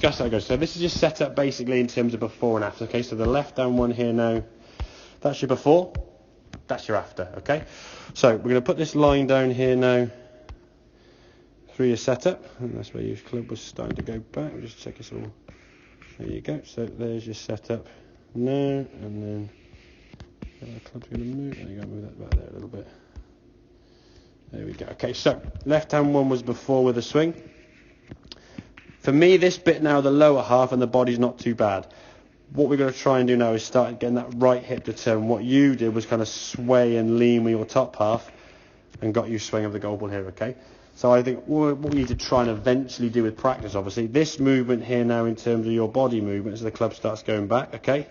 Just how it goes. So this is your setup basically in terms of before and after. Okay, so the left-hand one here now, that's your before, that's your after. Okay, so we're going to put this line down here now through your setup, and that's where your club was starting to go back. We'll just check this all. There you go. So there's your setup now, and then the club's going to move. There you go, move that back there a little bit. There we go. Okay, so left-hand one was before with a swing. For me, this bit now, the lower half and the body's not too bad. What we're going to try and do now is start getting that right hip to turn. What you did was kind of sway and lean with your top half and got you swing of the goal ball here, okay? So I think what we need to try and eventually do with practice, obviously, this movement here now in terms of your body movement as the club starts going back, okay?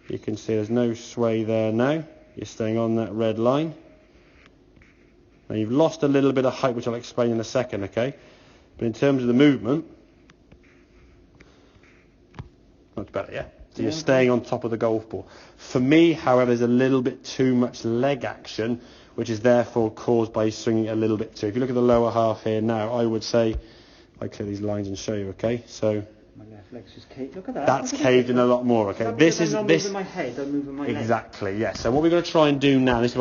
You can see there's no sway there now. You're staying on that red line. Now you've lost a little bit of height, which I'll explain in a second, okay? But in terms of the movement, much better, yeah? So you're staying on top of the golf ball. For me, however, there's a little bit too much leg action, which is therefore caused by swinging a little bit too. If you look at the lower half here now, I would say, I clear these lines and show you, okay? So my left leg's just caved. Look at that. That's caved in a lot more, okay? This is I'm moving my head, I'm moving my leg. Exactly, yeah. So what we're going to try and do now, this is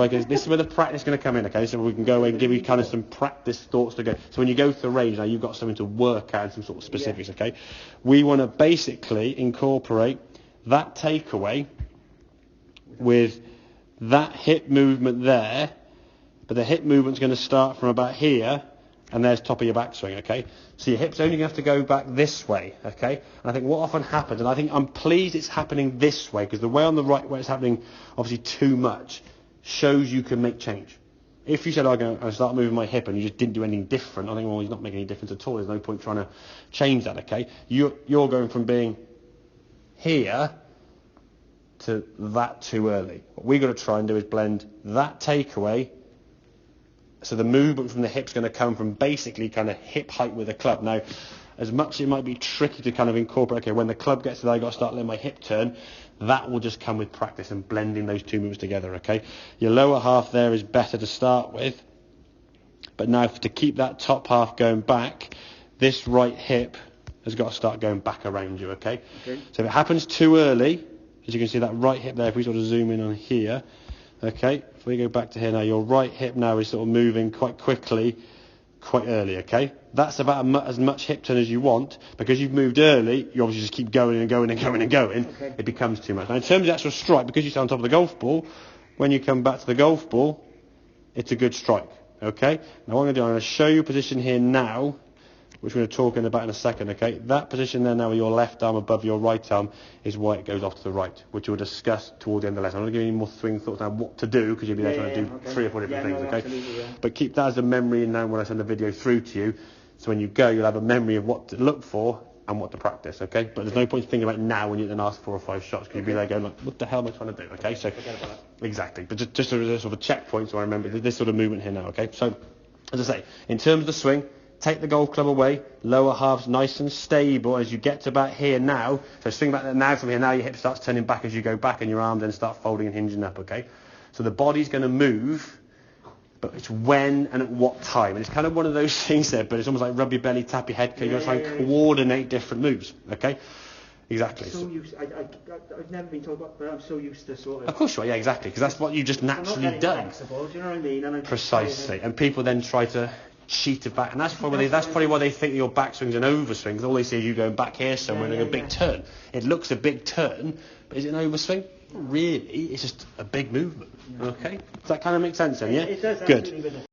where the practice is going to come in, okay? So we can go away and give you kind of some practice thoughts to go. So when you go to the range now, you've got something to work out and some sort of specifics, okay? We want to basically incorporate that takeaway with that hip movement there, but the hip movement's going to start from about here, and there's top of your backswing, okay? So your hip's only going to have to go back this way, okay? And I think what often happens, and I think I'm pleased it's happening this way, because the way on the right where it's happening obviously too much shows you can make change. If you said, I'm going to start moving my hip and you just didn't do anything different, I think, well, he's not making any difference at all. There's no point trying to change that, okay? You're going from being here to that too early. What we've got to try and do is blend that takeaway. So the movement from the hip's going to come from basically kind of hip height with the club. Now, as much as it might be tricky to kind of incorporate, okay, when the club gets to there, I've got to start letting my hip turn, that will just come with practice and blending those two movements together, okay? Your lower half there is better to start with, but now to keep that top half going back, this right hip has got to start going back around you, okay? So if it happens too early, as you can see that right hip there, if we sort of zoom in on here, okay, if we go back to here now, your right hip now is sort of moving quite quickly, quite early, okay? That's about as much hip turn as you want. Because you've moved early, you obviously just keep going and going and going and going. Okay. It becomes too much. Now, in terms of the actual strike, because you stay on top of the golf ball, when you come back to the golf ball, it's a good strike, okay? Now, what I'm going to do, I'm going to show you a position here now, which we're going to talk about in a second, okay? That position there now with your left arm above your right arm is why it goes off to the right, which we'll discuss toward the end of the lesson. I'm not going to give you any more swing thoughts now what to do, because you'll be there trying to do 3 or 4 different things, okay? But keep that as a memory now when I send the video through to you, so when you go, you'll have a memory of what to look for and what to practice, okay? But there's no point thinking about it now when you then ask 4 or 5 shots, because you'll be there going, like, what the hell am I trying to do, okay? So, exactly. But just as a sort of a checkpoint, so I remember this sort of movement here now, okay? So, as I say, in terms of the swing, take the golf club away, lower half's nice and stable as you get to about here now. So swing back there now from here. Now your hip starts turning back as you go back and your arms then start folding and hinging up, okay? So the body's going to move, but it's when and at what time. And it's kind of one of those things there, but it's almost like rub your belly, tap your head, because you're trying to coordinate different moves, okay? Exactly. I've never been told about, but I'm so used to sort of... Of course you are, yeah, exactly, because that's what you just naturally done. Flexible, do you know what I mean? And Precisely. And people then try to cheat it back, and that's probably why they think your backswing's an overswing, because all they see is you going back here somewhere and a big turn. It looks a big turn, but is it an overswing? Not really, it's just a big movement. Okay? Does that kind of make sense then, yeah? It does. Good.